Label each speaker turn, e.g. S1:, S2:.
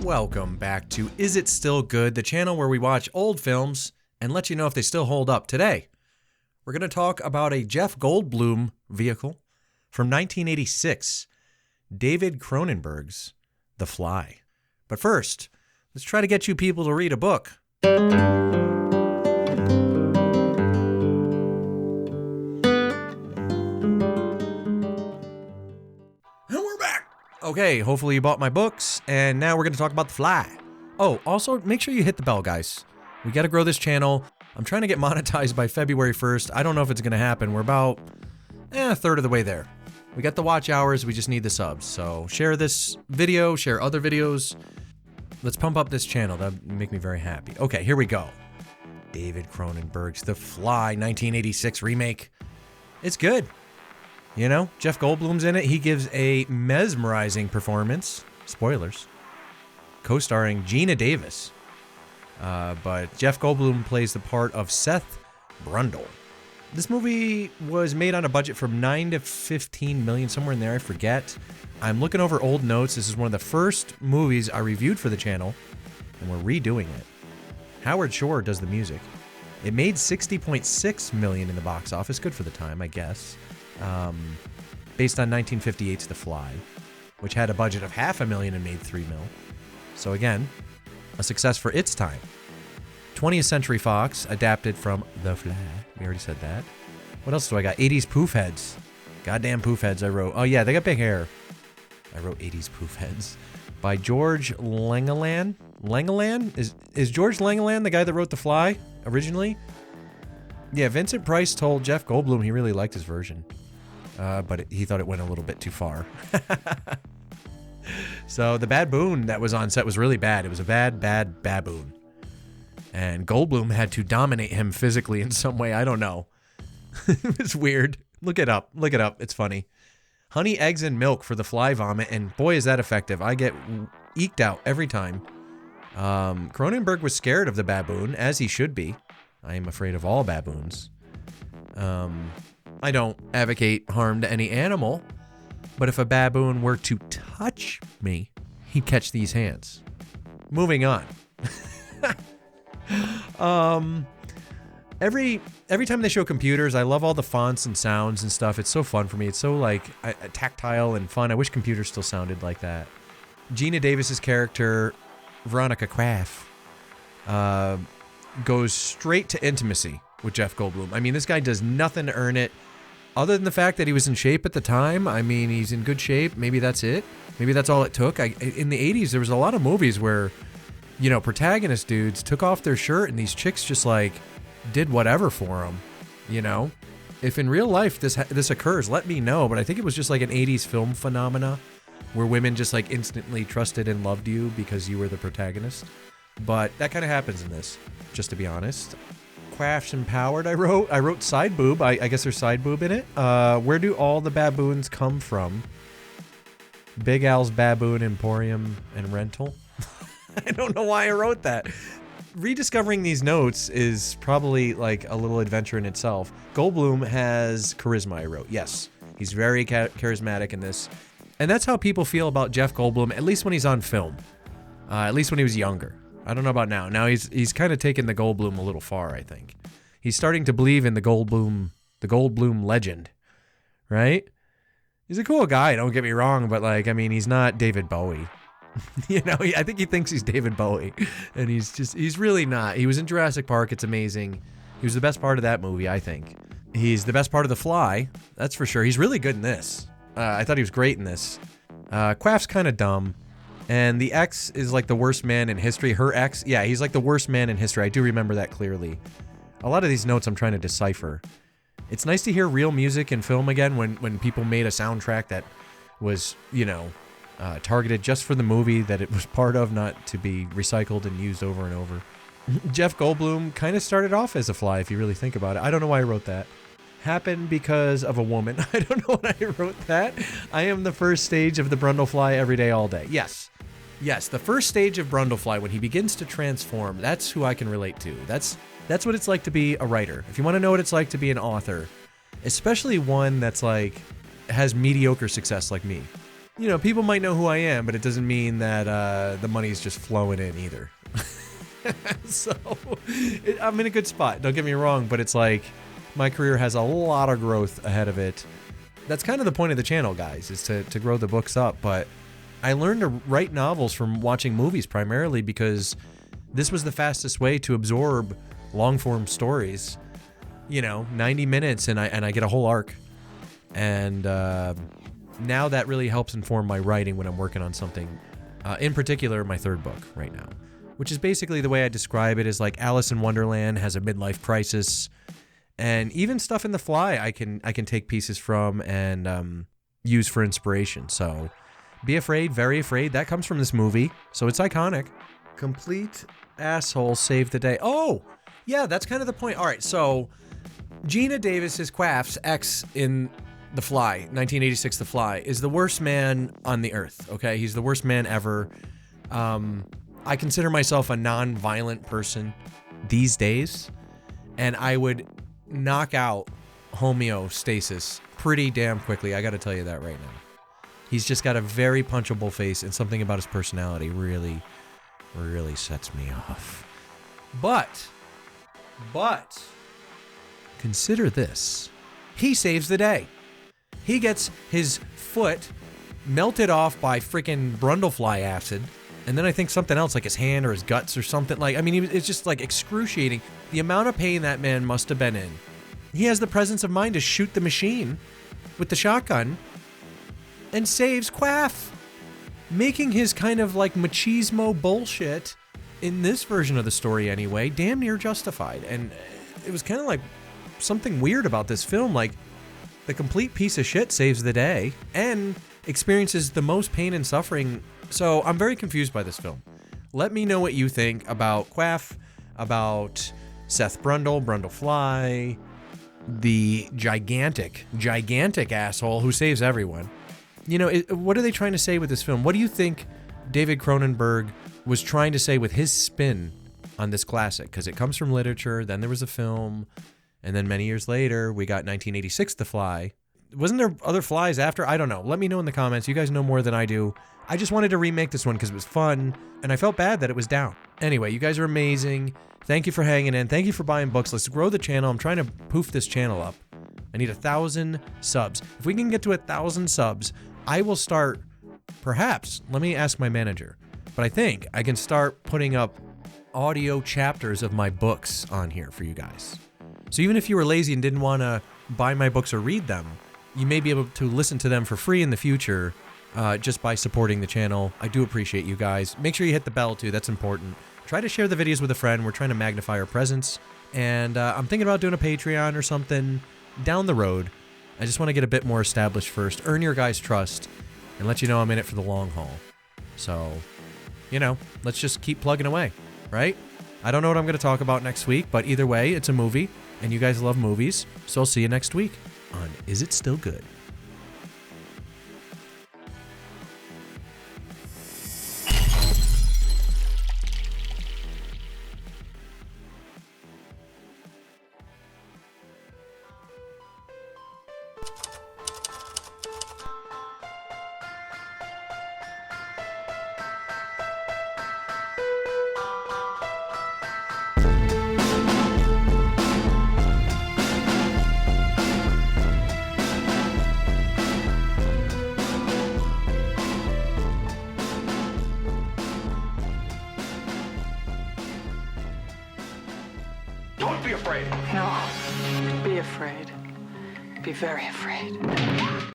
S1: Welcome back to Is It Still Good, the channel where we watch old films and let you know if they still hold up. Today, we're going to talk about a Jeff Goldblum vehicle from 1986, David Cronenberg's The Fly. But first, let's try to get you people to read a book. Okay, hopefully you bought my books, and now we're going to talk about The Fly. Oh, also, make sure you hit the bell, guys. We got to grow this channel. I'm trying to get monetized by February 1st. I don't know if it's going to happen. We're about a third of the way there. We got the watch hours. We just need the subs. So share this video, share other videos. Let's pump up this channel. That would make me very happy. Okay, here we go. David Cronenberg's The Fly 1986 remake. It's good. You know, Jeff Goldblum's in it. He gives a mesmerizing performance. Spoilers. Co-starring Gina Davis. But Jeff Goldblum plays the part of Seth Brundle. This movie was made on a budget from 9 to 15 million, somewhere in there, I forget. I'm looking over old notes. This is one of the first movies I reviewed for the channel, and we're redoing it. Howard Shore does the music. It made 60.6 million in the box office. Good for the time, I guess. Based on 1958's The Fly, which had a budget of $500,000 and made $3 million. So again, a success for its time. 20th Century Fox adapted from The Fly. We already said that. What else do I got? 80s poof heads. Goddamn poof heads I wrote. Oh yeah, they got big hair. I wrote 80s poof heads. By George Langeland. Langeland? Is George Langeland the guy that wrote The Fly originally? Yeah, Vincent Price told Jeff Goldblum he really liked his version. But he thought it went a little bit too far. So the baboon that was on set was really bad. It was a bad baboon. And Goldblum had to dominate him physically in some way. I don't know. It's weird. Look it up. Look it up. It's funny. Honey, eggs, and milk for the fly vomit. And boy, is that effective. I get eked out every time. Cronenberg was scared of the baboon, as he should be. I am afraid of all baboons. I don't advocate harm to any animal, but if a baboon were to touch me, he'd catch these hands. Moving on. Every time they show computers, I love all the fonts and sounds and stuff. It's so fun for me. It's so like tactile and fun. I wish computers still sounded like that. Gina Davis's character, Veronica Craft, goes straight to intimacy with Jeff Goldblum. I mean, this guy does nothing to earn it. Other than the fact that he was in shape at the time, I mean, he's in good shape. Maybe that's it. Maybe that's all it took. In the 80s, there was a lot of movies where, you know, protagonist dudes took off their shirt and these chicks just like did whatever for them, you know? If in real life this occurs, let me know. But I think it was just like an 80s film phenomena where women just like instantly trusted and loved you because you were the protagonist. But that kind of happens in this, just to be honest. Crafts Empowered, I wrote side boob. I guess there's side boob in it. Where do all the baboons come from? Big Al's Baboon Emporium and Rental. I don't know why I wrote that. Rediscovering these notes is probably like a little adventure in itself. Goldblum has charisma, I wrote. Yes, he's very charismatic in this. And that's how people feel about Jeff Goldblum, at least when he's on film. At least when he was younger. I don't know about now. Now he's kind of taken the Goldblum a little far, I think. He's starting to believe in the Goldblum legend, right? He's a cool guy, don't get me wrong, but like, I mean, he's not David Bowie. You know, I think he thinks he's David Bowie, and he's really not. He was in Jurassic Park. It's amazing. He was the best part of that movie, I think. He's the best part of The Fly, that's for sure. He's really good in this. I thought he was great in this. Quaff's kind of dumb. And the ex is like the worst man in history. Her ex, yeah, he's like the worst man in history. I do remember that clearly. A lot of these notes I'm trying to decipher. It's nice to hear real music in film again when people made a soundtrack that was, you know, targeted just for the movie that it was part of, not to be recycled and used over and over. Jeff Goldblum kind of started off as a fly, if you really think about it. I don't know why I wrote that. Happened because of a woman. I don't know why I wrote that. I am the first stage of the Brundlefly every day, all day. Yes. Yes, the first stage of Brundlefly, when he begins to transform, that's who I can relate to. That's what it's like to be a writer. If you want to know what it's like to be an author, especially one that's like has mediocre success like me. you know, people might know who I am, but it doesn't mean that the money's just flowing in either. So I'm in a good spot. Don't get me wrong, but it's like my career has a lot of growth ahead of it. That's kind of the point of the channel, guys, is to grow the books up. But I learned to write novels from watching movies primarily because this was the fastest way to absorb long-form stories. You know, 90 minutes and I get a whole arc. And now that really helps inform my writing when I'm working on something. In particular, my third book right now, which is basically the way I describe it is like Alice in Wonderland has a midlife crisis. And even stuff in The Fly I can take pieces from and use for inspiration. So Be Afraid, Very Afraid, that comes from this movie. So it's iconic. Complete asshole saved the day. Oh, yeah, that's kind of the point. All right, so Gina Davis's Quaff's ex in The Fly, 1986 The Fly, is the worst man on the earth, okay? He's the worst man ever. I consider myself a non-violent person these days, and I would knock out homeostasis pretty damn quickly. I got to tell you that right now. He's just got a very punchable face, and something about his personality really sets me off. But consider this. He saves the day. He gets his foot melted off by freaking brundlefly acid. And then I think something else, like his hand or his guts or something. Like, I mean, it's just like excruciating. The amount of pain that man must have been in. He has the presence of mind to shoot the machine with the shotgun and saves Quaff, making his kind of like machismo bullshit in this version of the story anyway, damn near justified. And it was kind of like something weird about this film. Like, the complete piece of shit saves the day and experiences the most pain and suffering. So I'm very confused by this film. Let me know what you think about Quaff, about Seth Brundlefly, the gigantic asshole who saves everyone. You know, what are they trying to say with this film? What do you think David Cronenberg was trying to say with his spin on this classic? Because it comes from literature, then there was a film, and then many years later, we got 1986 The Fly. Wasn't there other Flies after? I don't know. Let me know in the comments. You guys know more than I do. I just wanted to remake this one because it was fun, and I felt bad that it was down. Anyway, you guys are amazing. Thank you for hanging in. Thank you for buying books. Let's grow the channel. I'm trying to poof this channel up. I need 1,000 subs. If we can get to 1,000 subs, I will start, perhaps, let me ask my manager, but I think I can start putting up audio chapters of my books on here for you guys. So even if you were lazy and didn't want to buy my books or read them, you may be able to listen to them for free in the future just by supporting the channel. I do appreciate you guys. Make sure you hit the bell too. That's important. Try to share the videos with a friend. We're trying to magnify our presence. And I'm thinking about doing a Patreon or something down the road. I just want to get a bit more established first, earn your guys' trust, and let you know I'm in it for the long haul. So, you know, let's just keep plugging away, right? I don't know what I'm going to talk about next week, but either way, it's a movie, and you guys love movies, so I'll see you next week on Is It Still Good?
S2: Don't be afraid.
S3: No, be afraid. Be very afraid.